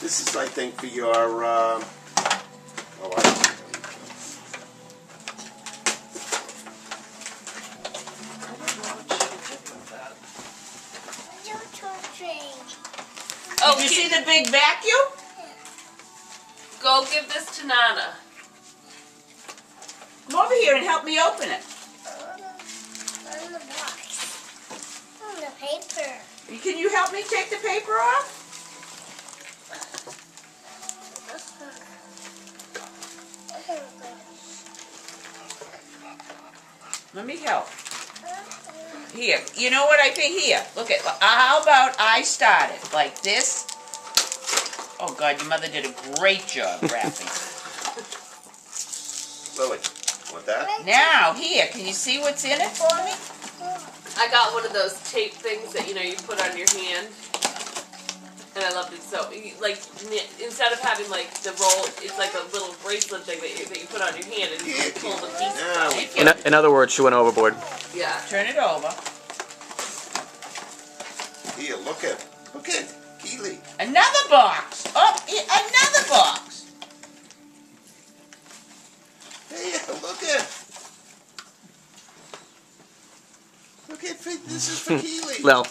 This is, I think, for your, oh, I don't know. Oh, did you see the big vacuum? Go give this to Nana. Come over here and help me open it. On the box. On the paper. Can you help me take the paper off? Let me help. Here, you know what I think? Here, look at. How about I start it like this? Oh God, your mother did a great job wrapping. Lily, want that? Now, here, can you see what's in it for me? I got one of those tape things that you put on your hand, and I loved it so. Like instead of having like the roll, it's like a little bracelet thing that you put on your hand, and you pull the piece out. In other words, she went overboard. Yeah. Turn it over. Here, look at Keely. Another box. Oh, another box. Hey, look at, this is for Keely. Well.